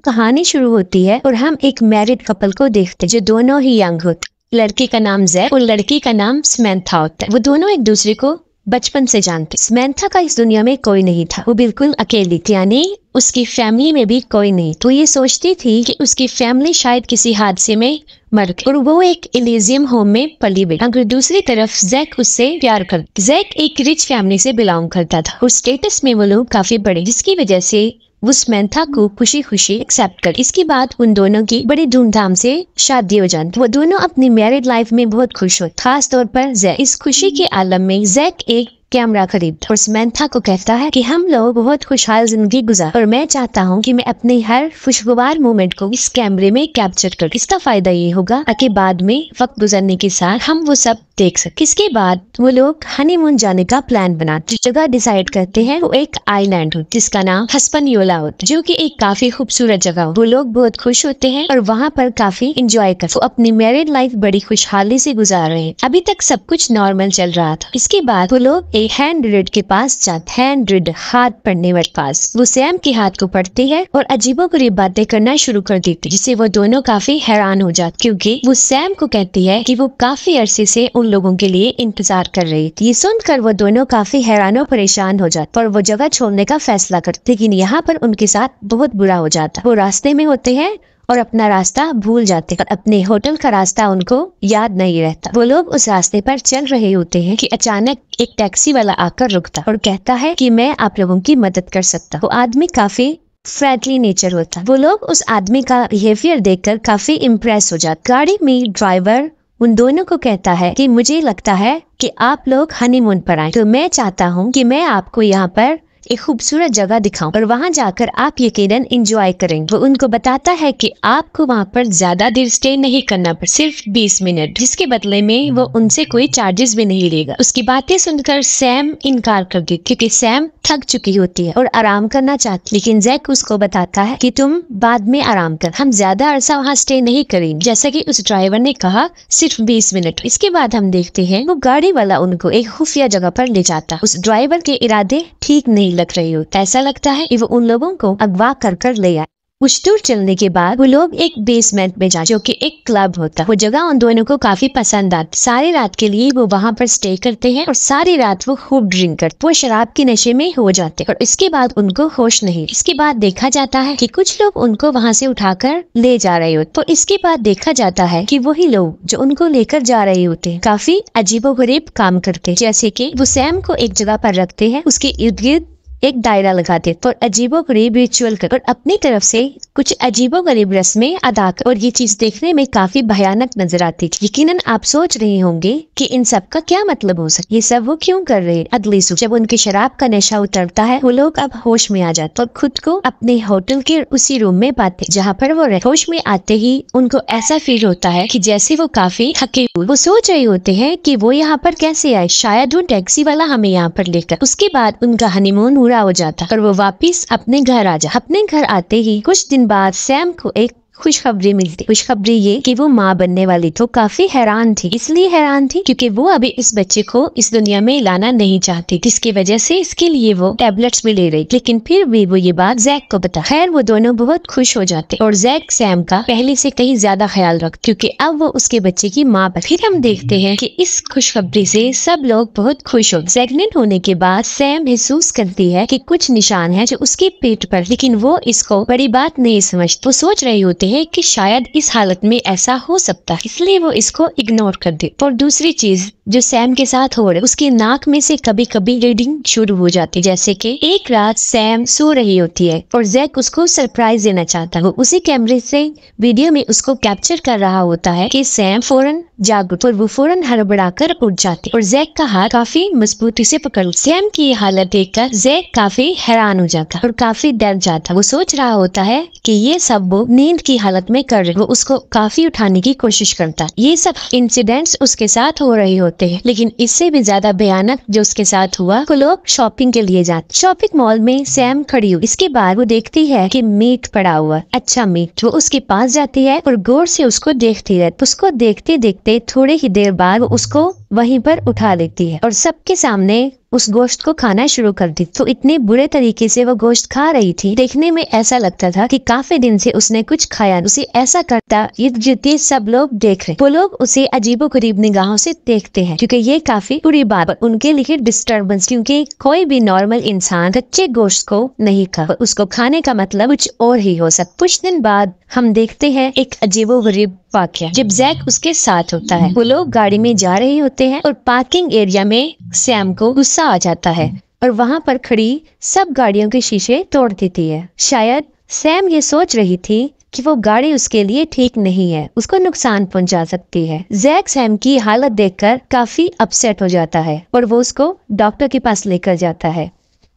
कहानी शुरू होती है और हम एक मैरिड कपल को देखते हैं जो दोनों ही यंग होते। लड़के का नाम जैक और लड़की का नाम समंथा होता है। वो दोनों एक दूसरे को बचपन से जानते। समंथा का इस दुनिया में कोई नहीं था, वो बिल्कुल अकेली थी, यानी उसकी फैमिली में भी कोई नहीं। तो ये सोचती थी कि उसकी फैमिली शायद किसी हादसे में मर गई और वो एक इलिजियम होम में पली बड़ी। अगर दूसरी तरफ जैक उससे प्यार करता। जैक एक रिच फैमिली से बिलोंग करता था और स्टेटस में वो लोग काफी बड़े, जिसकी वजह से वो समंथा को खुशी खुशी एक्सेप्ट कर। इसके बाद उन दोनों की बड़ी धूमधाम से शादी हो जाती। वो दोनों अपनी मैरिड लाइफ में बहुत खुश हो, खास तौर पर जैक। इस खुशी के आलम में जैक एक कैमरा खरीदता और समंथा को कहता है कि हम लोग बहुत खुशहाल जिंदगी गुजार और मैं चाहता हूँ कि मैं अपने हर खुशगवार मोमेंट को इस कैमरे में कैप्चर कर। इसका फायदा ये होगा कि बाद में वक्त गुजरने के साथ हम वो सब देख सके। इसके बाद वो लोग हनीमून जाने का प्लान बनाते। जगह डिसाइड करते हैं। वो एक आइलैंड हो जिसका नाम हिस्पैनियोला होता, जो कि एक काफी खूबसूरत जगह हो। वो लोग बहुत खुश होते हैं और वहाँ पर काफी इंजॉय कर। वो अपनी मैरिड लाइफ बड़ी खुशहाली से गुजार रहे हैं। अभी तक सब कुछ नॉर्मल चल रहा था। इसके बाद वो लोग एक हैंड रीड के पास जाते। हैंड रीड हाथ पढ़ने वाले पास। वो सैम के हाथ को पढ़ती है और अजीबोगरीब बातें करना शुरू कर देती, जिससे वो दोनों काफी हैरान हो जाते, क्योंकि वो सैम को कहती है कि वो काफी अरसे से उन लोगों के लिए इंतजार कर रही थी। ये सुनकर वो दोनों काफी हैरान और परेशान हो जाते, पर वो जगह छोड़ने का फैसला करते। लेकिन यहाँ पर उनके साथ बहुत बुरा हो जाता। वो रास्ते में होते हैं और अपना रास्ता भूल जाते और अपने होटल का रास्ता उनको याद नहीं रहता। वो लोग उस रास्ते पर चल रहे होते हैं कि अचानक एक टैक्सी वाला आकर रुकता और कहता है कि मैं आप लोगों की मदद कर सकता। वो आदमी काफी फ्रेंडली नेचर होता। वो लोग उस आदमी का बिहेवियर देखकर काफी इम्प्रेस हो जाते। गाड़ी में ड्राइवर उन दोनों को कहता है कि मुझे लगता है कि आप लोग हनीमून पर आए, तो मैं चाहता हूँ कि मैं आपको यहाँ पर एक खूबसूरत जगह दिखाऊं और वहां जाकर आप यकीनन एंजॉय करेंगे। वो उनको बताता है कि आपको वहां पर ज्यादा देर स्टे नहीं करना पर सिर्फ 20 मिनट, जिसके बदले में वो उनसे कोई चार्जेस भी नहीं लेगा। उसकी बातें सुनकर सैम इनकार कर देती, क्योंकि सैम थक चुकी होती है और आराम करना चाहती। लेकिन जैक उसको बताता है कि तुम बाद में आराम कर, हम ज्यादा अरसा वहाँ स्टे नहीं करेंगे। जैसा कि उस ड्राइवर ने कहा, सिर्फ 20 मिनट। इसके बाद हम देखते हैं वो गाड़ी वाला उनको एक खुफिया जगह पर ले जाता। उस ड्राइवर के इरादे ठीक नहीं लग रही हो। ऐसा लगता है कि वो उन लोगों को अगवा कर ले आए। कुछ दूर चलने के बाद वो लोग एक बेसमेंट में जा, जो कि एक क्लब होता। वो जगह उन दोनों को काफी पसंद आती। सारी रात के लिए वो वहाँ पर स्टे करते हैं और सारी रात वो खूब ड्रिंक करते। वो शराब के नशे में हो जाते और इसके बाद उनको होश नहीं। इसके बाद देखा जाता है कि कुछ लोग उनको वहाँ से उठाकर ले जा रहे होते। तो इसके बाद देखा जाता है कि वही लोग जो उनको लेकर जा रहे होते हैं काफी अजीबोगरीब काम करते, जैसे कि वो सैम को एक जगह पर रखते हैं, उसके इर्द गिर्द एक दायरा लगाते और अजीबोगरीब रिचुअल कर और अपनी तरफ से कुछ अजीबोगरीब रस्में अदा कर। और ये चीज देखने में काफी भयानक नजर आती थी। यकीनन आप सोच रहे होंगे कि इन सब का क्या मतलब हो सकता, ये सब वो क्यों कर रहे हैं। अगली सुबह जब उनके शराब का नशा उतरता है, वो लोग अब होश में आ जाते और खुद को अपने होटल के उसी रूम में पाते जहाँ पर वो रहते। होश में आते ही उनको ऐसा फील होता है कि जैसे वो काफी थके हुए। वो सोच रहे होते हैं कि वो यहाँ पर कैसे आए, शायद वो टैक्सी वाला हमें यहाँ पर लेकर। उसके बाद उनका हनीमून हो जाता और वो वापिस अपने घर आ जा। अपने घर आते ही कुछ दिन बाद सैम को एक खुशखबरी मिलती। खुशखबरी ये कि वो माँ बनने वाली। तो काफी हैरान थी, इसलिए हैरान थी क्योंकि वो अभी इस बच्चे को इस दुनिया में लाना नहीं चाहती, जिसकी वजह से इसके लिए वो टैबलेट्स भी ले रही। लेकिन फिर भी वो ये बात जैक को बता। खैर वो दोनों बहुत खुश हो जाते और जैक सैम का पहले से कहीं ज्यादा ख्याल रखते, क्योंकि अब वो उसके बच्चे की माँ बन। फिर हम देखते हैं कि इस खुशखबरी से सब लोग बहुत खुश हो। प्रेग्नेंट होने के बाद सैम महसूस करती है कि कुछ निशान है जो उसके पेट पर, लेकिन वो इसको बड़ी बात नहीं समझती। वो सोच रही होती है कि शायद इस हालत में ऐसा हो सकता है, इसलिए वो इसको इग्नोर कर दे। और दूसरी चीज जो सैम के साथ हो रहा है, उसकी नाक में से कभी कभी ब्लीडिंग शुरू हो जाती। जैसे कि एक रात सैम सो रही होती है और जैक उसको सरप्राइज देना चाहता है। वो उसी कैमरे से वीडियो में उसको कैप्चर कर रहा होता है कि सैम फौरन जाग उठती और वो फौरन हड़बड़ाकर उठ जाती और जैक का हाथ काफी मजबूती से पकड़। सैम की ये हालत देखकर जैक काफी हैरान हो जाता और काफी डर जाता। वो सोच रहा होता है कि ये सब वो नींद की हालत में कर रहे। वो उसको काफी उठाने की कोशिश करता है। ये सब इंसिडेंट्स उसके साथ हो रहे होते हैं, लेकिन इससे भी ज्यादा भयानक जो उसके साथ हुआ, वो लोग शॉपिंग के लिए जाते। शॉपिंग मॉल में सैम खड़ी हुई। इसके बाद वो देखती है कि मीट पड़ा हुआ, अच्छा मीट। वो उसके पास जाती है और गौर से उसको देखती है। उसको देखते देखते थोड़ी ही देर बाद वो उसको वहीं पर उठा लेती है और सबके सामने उस गोश्त को खाना शुरू कर दी। तो इतने बुरे तरीके से वो गोश्त खा रही थी, देखने में ऐसा लगता था कि काफी दिन से उसने कुछ खाया। उसे ऐसा करता ये सब लोग देख रहे, वो लोग उसे अजीबोगरीब निगाहों से देखते हैं क्योंकि ये काफी बुरी बात उनके लिए डिस्टर्बेंस, क्योंकि कोई भी नॉर्मल इंसान कच्चे गोश्त को नहीं खा, उसको खाने का मतलब कुछ और ही हो सकता। कुछ दिन बाद हम देखते हैं एक अजीबोगरीब वाकया जब जैक उसके साथ होता है। वो लोग गाड़ी में जा रहे होते हैं और पार्किंग एरिया में सैम को गुस्सा आ जाता है और वहाँ पर खड़ी सब गाड़ियों के शीशे तोड़ देती है। शायद सैम ये सोच रही थी कि वो गाड़ी उसके लिए ठीक नहीं है, उसको नुकसान पहुंचा सकती है। जैक सैम की हालत देखकर काफी अपसेट हो जाता है और वो उसको डॉक्टर के पास लेकर जाता है।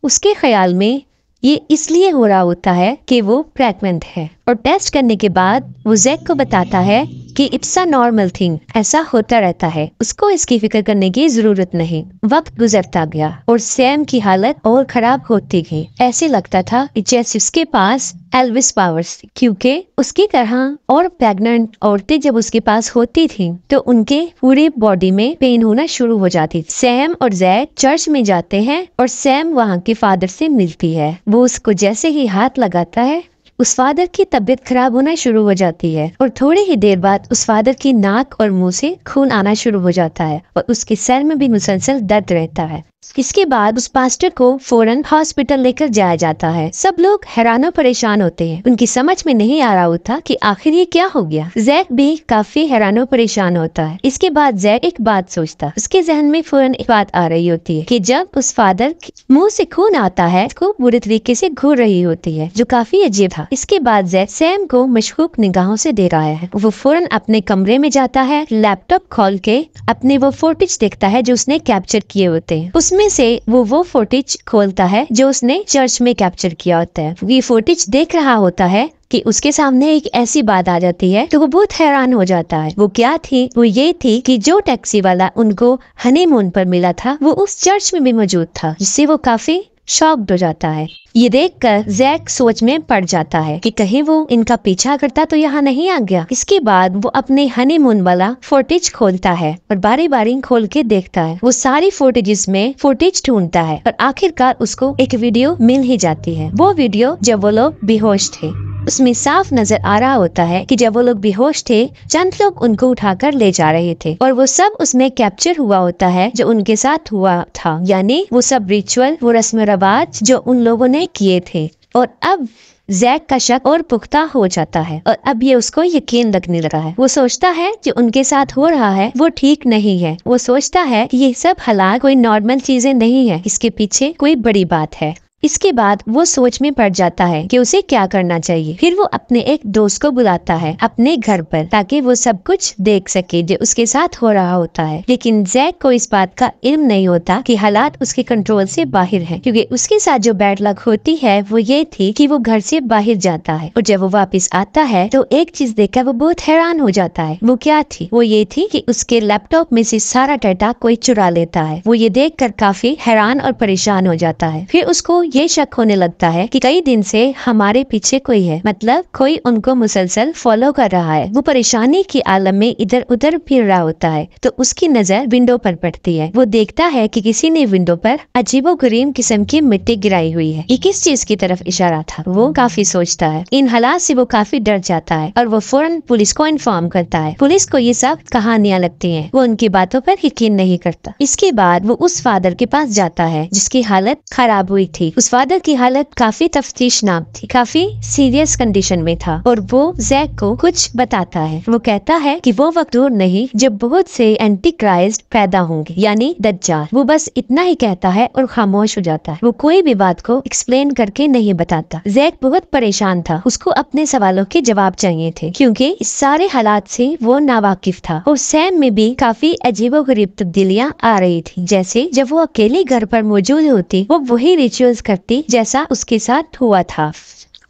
उसके ख्याल में ये इसलिए हो रहा होता है कि वो प्रेग्नेंट है और टेस्ट करने के बाद वो जैक को बताता है कि इट्स अ नॉर्मल थिंग, ऐसा होता रहता है, उसको इसकी फिक्र करने की जरूरत नहीं। वक्त गुजरता गया और सैम की हालत और खराब होती गई। ऐसे लगता था जैसे उसके पास एल्विस पावर्स, क्योंकि उसकी तरह और प्रेग्नेंट औरतें जब उसके पास होती थी तो उनके पूरे बॉडी में पेन होना शुरू हो जाती थी। सैम और जैक चर्च में जाते हैं और सैम वहाँ के फादर से मिलती है। वो उसको जैसे ही हाथ लगाता है उस फादर की तबीयत खराब होना शुरू हो जाती है और थोड़ी ही देर बाद उस फादर की नाक और मुंह से खून आना शुरू हो जाता है और उसके सर में भी मुसलसल दर्द रहता है। इसके बाद उस पास्टर को फौरन हॉस्पिटल लेकर जाया जाता है। सब लोग हैरान और परेशान होते हैं, उनकी समझ में नहीं आ रहा होता कि आखिर ये क्या हो गया। जैक भी काफी हैरान और परेशान होता है। इसके बाद जैक एक बात सोचता, उसके जहन में फौरन एक बात आ रही होती है कि जब उस फादर मुंह से खून आता है उसको बुरे तरीके से घूर रही होती है, जो काफी अजीब था। इसके बाद जैक सैम को मशकूक निगाहों से देख रहा है। वो फौरन अपने कमरे में जाता है, लैपटॉप खोल के अपने वो फुटेज देखता है जो उसने कैप्चर किए होते हैं। उसमें से वो फुटेज खोलता है जो उसने चर्च में कैप्चर किया होता है। ये फुटेज देख रहा होता है कि उसके सामने एक ऐसी बात आ जाती है तो वो बहुत हैरान हो जाता है। वो क्या थी? वो ये थी कि जो टैक्सी वाला उनको हनीमून पर मिला था वो उस चर्च में भी मौजूद था, जिससे वो काफी शॉक्ड हो जाता है। ये देखकर जैक सोच में पड़ जाता है कि कहीं वो इनका पीछा करता तो यहाँ नहीं आ गया। इसके बाद वो अपने हनीमून वाला फुटेज खोलता है और बारी बारी खोल के देखता है। वो सारी फुटेजेस में फुटेज ढूंढता है और आखिरकार उसको एक वीडियो मिल ही जाती है। वो वीडियो जब वो लोग बेहोश थे, उसमें साफ नजर आ रहा होता है कि जब वो लोग बेहोश थे चंद लोग उनको उठाकर ले जा रहे थे और वो सब उसमें कैप्चर हुआ होता है जो उनके साथ हुआ था, यानी वो सब रिचुअल, वो रस्म रिवाज जो उन लोगों ने किए थे। और अब जैक का शक और पुख्ता हो जाता है और अब ये उसको यकीन लगने लगा है। वो सोचता है जो उनके साथ हो रहा है वो ठीक नहीं है। वो सोचता है कि ये सब हालात कोई नॉर्मल चीजें नहीं है, इसके पीछे कोई बड़ी बात है। इसके बाद वो सोच में पड़ जाता है कि उसे क्या करना चाहिए। फिर वो अपने एक दोस्त को बुलाता है अपने घर पर ताकि वो सब कुछ देख सके जो उसके साथ हो रहा होता है। लेकिन जैक को इस बात का इल्म नहीं होता कि हालात उसके कंट्रोल से बाहर हैं, क्योंकि उसके साथ जो बैड लक होती है वो ये थी कि वो घर से बाहर जाता है और जब वो वापस आता है तो एक चीज देखकर वो बहुत हैरान हो जाता है। वो क्या थी? वो ये थी कि उसके लैपटॉप में से सारा डाटा कोई चुरा लेता है। वो ये देखकर काफी हैरान और परेशान हो जाता है। फिर उसको ये शक होने लगता है कि कई दिन से हमारे पीछे कोई है, मतलब कोई उनको मुसलसल फॉलो कर रहा है। वो परेशानी के आलम में इधर उधर फिर रहा होता है तो उसकी नजर विंडो पर पड़ती है। वो देखता है कि किसी ने विंडो पर अजीबोगरीब किस्म की मिट्टी गिराई हुई है। ये किस चीज की तरफ इशारा था? वो काफी सोचता है। इन हालात से वो काफी डर जाता है और वो फौरन पुलिस को इन्फॉर्म करता है। पुलिस को ये सब कहानियां लगती हैं, वो उनकी बातों पर यकीन नहीं करता। इसके बाद वो उस फादर के पास जाता है जिसकी हालत खराब हुई थी। उस फादर की हालत काफी तफ्तीशनाक थी, काफी सीरियस कंडीशन में था और वो जैक को कुछ बताता है। वो कहता है कि वो वक्त दूर नहीं जब बहुत से एंटी क्राइस्ट पैदा होंगे, यानी दज्जाल। वो बस इतना ही कहता है और खामोश हो जाता है। वो कोई भी बात को एक्सप्लेन करके नहीं बताता। जैक बहुत परेशान था, उसको अपने सवालों के जवाब चाहिए थे क्योंकि इस सारे हालात से वो नावाकिफ था। और सैम में भी काफी अजीबोगरीब तब्दीलियां आ रही थी, जैसे जब वो अकेले घर पर मौजूद होती वो वही रिचुअल्स करती जैसा उसके साथ हुआ था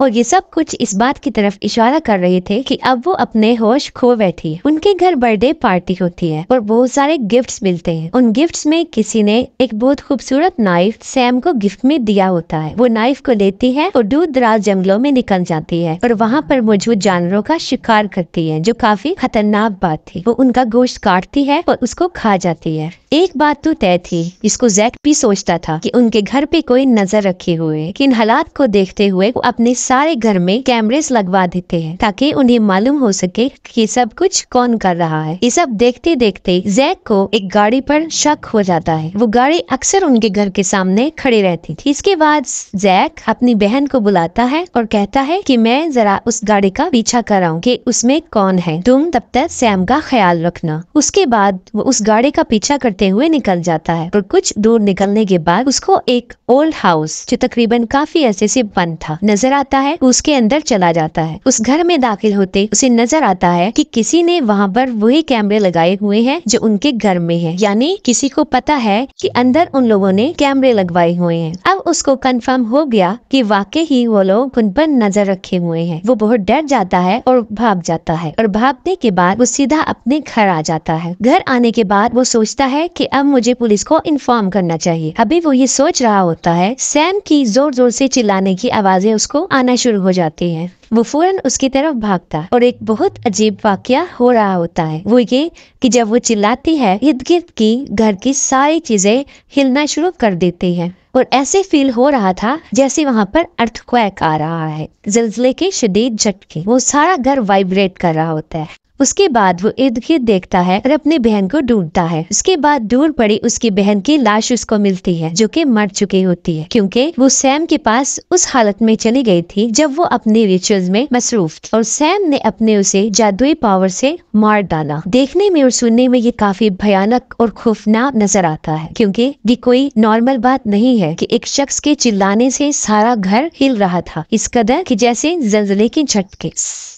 और ये सब कुछ इस बात की तरफ इशारा कर रहे थे कि अब वो अपने होश खो बैठी है। उनके घर बर्थडे पार्टी होती है और बहुत सारे गिफ्ट्स मिलते हैं। उन गिफ्ट्स में किसी ने एक बहुत खूबसूरत नाइफ सैम को गिफ्ट में दिया होता है। वो नाइफ को लेती है और दूर दराज जंगलों में निकल जाती है और वहाँ पर मौजूद जानवरों का शिकार करती है, जो काफी खतरनाक बात थी। वो उनका गोश्त काटती है और उसको खा जाती है। एक बात तो तय थी, इसको जैक भी सोचता था कि उनके घर पे कोई नजर रखे हुए है, कि इन हालात को देखते हुए वो अपने सारे घर में कैमरेस लगवा देते हैं ताकि उन्हें मालूम हो सके कि सब कुछ कौन कर रहा है। ये सब देखते देखते जैक को एक गाड़ी पर शक हो जाता है। वो गाड़ी अक्सर उनके घर के सामने खड़ी रहती थी। इसके बाद जैक अपनी बहन को बुलाता है और कहता है कि मैं जरा उस गाड़ी का पीछा कर रहा हूँ कि उसमें कौन है, तुम तब तक सैम का ख्याल रखना। उसके बाद वो उस गाड़ी का पीछा करते हुए निकल जाता है और कुछ दूर निकलने के बाद उसको एक ओल्ड हाउस जो तकरीबन काफी अरसे से बंद था नजर आता है। उसके अंदर चला जाता है। उस घर में दाखिल होते उसे नजर आता है कि किसी ने वहाँ पर वही कैमरे लगाए हुए हैं जो उनके घर में है, यानी किसी को पता है कि अंदर उन लोगों ने कैमरे लगवाए हुए हैं। अब उसको कंफर्म हो गया कि वाकई ही वो लोग उन पर नजर रखे हुए हैं। वो बहुत डर जाता है और भाग जाता है और भागने के बाद वो सीधा अपने घर आ जाता है। घर आने के बाद वो सोचता है कि अब मुझे पुलिस को इन्फॉर्म करना चाहिए। अभी वो ये सोच रहा होता है, सैम की जोर जोर से चिल्लाने की आवाजें उसको आना शुरू हो जाती हैं। वो फौरन उसकी तरफ भागता है और एक बहुत अजीब वाकया हो रहा होता है। वो ये कि जब वो चिल्लाती है, इर्द गिर्द की घर की सारी चीजें हिलना शुरू कर देती हैं और ऐसे फील हो रहा था जैसे वहाँ पर अर्थक्वेक आ रहा है, ज़लज़ले के शदीद झटके। वो सारा घर वाइब्रेट कर रहा होता है। उसके बाद वो इर्द गिर्द देखता है और अपनी बहन को ढूंढता है। उसके बाद दूर पड़ी उसकी बहन की लाश उसको मिलती है जो कि मर चुकी होती है, क्योंकि वो सैम के पास उस हालत में चली गई थी जब वो अपने रिचुअल्स में मसरूफ थी और सैम ने अपने उसे जादुई पावर से मार डाला। देखने में और सुनने में ये काफी भयानक और खौफनाक नजर आता है, क्योंकि ये कोई नॉर्मल बात नहीं है कि एक शख्स के चिल्लाने से सारा घर हिल रहा था, इस कदर कि जैसे ज़लज़ले के झटके।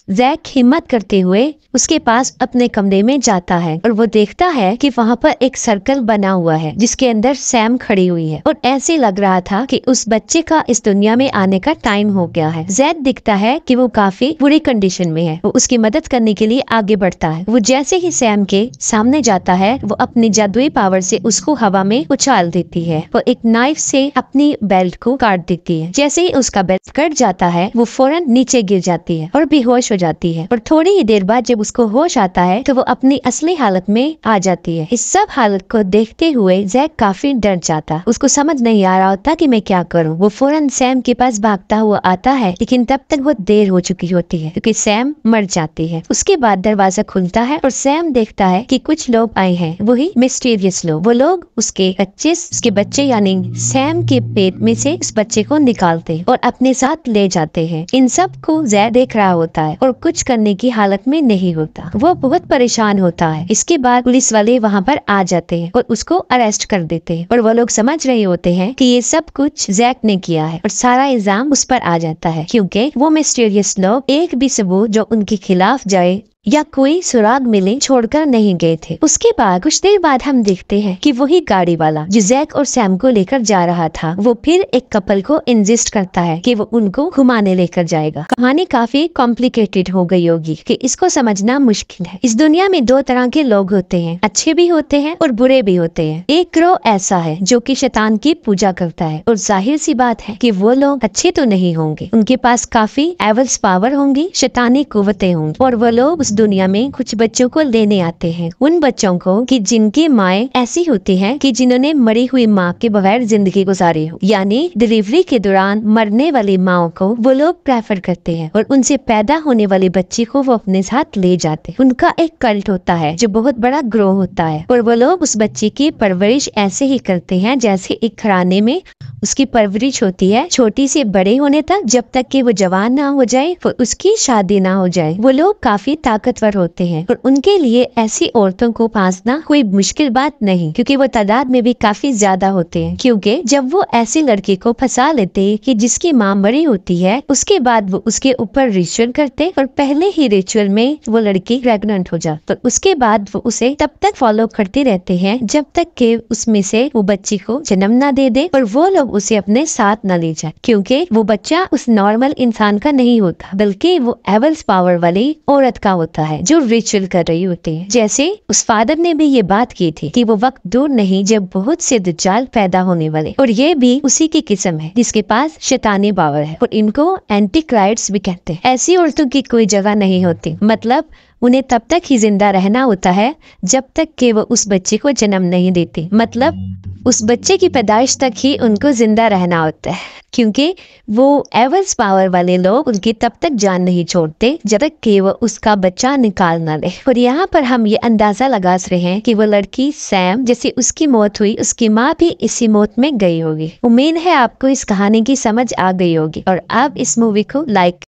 जैक हिम्मत करते हुए उसके पास अपने कमरे में जाता है और वो देखता है कि वहाँ पर एक सर्कल बना हुआ है जिसके अंदर सैम खड़ी हुई है और ऐसे लग रहा था कि उस बच्चे का इस दुनिया में आने का टाइम हो गया है। जैक दिखता है कि वो काफी बुरी कंडीशन में है। वो उसकी मदद करने के लिए आगे बढ़ता है। वो जैसे ही सैम के सामने जाता है, वो अपनी जादुई पावर से उसको हवा में उछाल देती है। वो एक नाइफ से अपनी बेल्ट को काट देती है। जैसे ही उसका बेल्ट कट जाता है, वो फौरन नीचे गिर जाती है और बेहोश हो जाती है और थोड़ी ही देर बाद जब उसको होश आता है तो वो अपनी असली हालत में आ जाती है। इस सब हालत को देखते हुए जैक काफी डर जाता। उसको समझ नहीं आ रहा होता कि मैं क्या करूं। वो फौरन सैम के पास भागता हुआ आता है, लेकिन तब तक वो देर हो चुकी होती है क्योंकि सैम मर जाती है। उसके बाद दरवाजा खुलता है और सैम देखता है कि कुछ लोग आए हैं, वही मिस्टीरियस लोग। वो लोग उसके बच्चे यानी सैम के पेट में से उस बच्चे को निकालते और अपने साथ ले जाते हैं। इन सब को जैक देख रहा होता है और कुछ करने की हालत में नहीं होता। वो बहुत परेशान होता है। इसके बाद पुलिस वाले वहाँ पर आ जाते हैं और उसको अरेस्ट कर देते हैं और वो लोग समझ रहे होते हैं कि ये सब कुछ जैक ने किया है और सारा इल्जाम उस पर आ जाता है, क्योंकि वो मिस्टीरियस लोग एक भी सबूत जो उनके खिलाफ जाए या कोई सुराग मिले छोड़कर नहीं गए थे। उसके बाद कुछ देर बाद हम देखते हैं कि वही गाड़ी वाला जो जैक और सैम को लेकर जा रहा था, वो फिर एक कपल को इंसिस्ट करता है कि वो उनको घुमाने लेकर जाएगा। कहानी काफी कॉम्प्लिकेटेड हो गई होगी कि इसको समझना मुश्किल है। इस दुनिया में दो तरह के लोग होते हैं, अच्छे भी होते हैं और बुरे भी होते हैं। एक ग्रोह ऐसा है जो कि शैतान की पूजा करता है और जाहिर सी बात है कि वो लोग अच्छे तो नहीं होंगे। उनके पास काफी एवल्स पावर होंगी, शैतानी कुव्वतें होंगी और वो लोग दुनिया में कुछ बच्चों को लेने आते हैं। उन बच्चों को कि जिनकी माएँ ऐसी होती हैं कि जिन्होंने मरी हुई माँ के बगैर जिंदगी गुजारी हो, यानी डिलीवरी के दौरान मरने वाली माओ को वो लोग प्रेफर करते हैं और उनसे पैदा होने वाले बच्चे को वो अपने साथ ले जाते हैं। उनका एक कल्ट होता है जो बहुत बड़ा ग्रोह होता है और वो लोग उस बच्चे की परवरिश ऐसे ही करते हैं जैसे एक घराने में उसकी परवरिश होती है, छोटी से बड़े होने तक, जब तक कि वो जवान ना हो जाए, उसकी शादी ना हो जाए। वो लोग काफी ताकतवर होते हैं और उनके लिए ऐसी औरतों को पासना कोई मुश्किल बात नहीं, क्योंकि वो तादाद में भी काफी ज्यादा होते हैं। क्योंकि जब वो ऐसी लड़की को फंसा लेते कि जिसकी माँ मरी होती है, उसके बाद वो उसके ऊपर रिचुअल करते और पहले ही रिचुअल में वो लड़की प्रेग्नेंट हो जाए, तो उसके बाद वो उसे तब तक फॉलो करते रहते हैं जब तक कि उसमें से वो बच्ची को जन्म ना दे दे और वो लोग उसे अपने साथ न ले जाए, क्योंकि वो बच्चा उस नॉर्मल इंसान का नहीं होता, बल्कि वो एवल्स पावर वाली औरत का होता है जो रिचुअल कर रही होती है। जैसे उस फादर ने भी ये बात की थी कि वो वक्त दूर नहीं जब बहुत से दज्जाल पैदा होने वाले, और ये भी उसी की किस्म है जिसके पास शैतानी पावर है, और इनको एंटी क्राइड्स भी कहते हैं। ऐसी औरतों की कोई जगह नहीं होती, मतलब उन्हें तब तक ही जिंदा रहना होता है जब तक कि वो उस बच्चे को जन्म नहीं देती, मतलब उस बच्चे की पैदाइश तक ही उनको जिंदा रहना होता है, क्योंकि वो एवल्स पावर वाले लोग उनकी तब तक जान नहीं छोड़ते जब तक कि वो उसका बच्चा निकाल ना ले। और यहाँ पर हम ये अंदाजा लगा रहे हैं कि वो लड़की सैम, जैसे उसकी मौत हुई, उसकी माँ भी इसी मौत में गई होगी। उम्मीद है आपको इस कहानी की समझ आ गई होगी, और आप इस मूवी को लाइक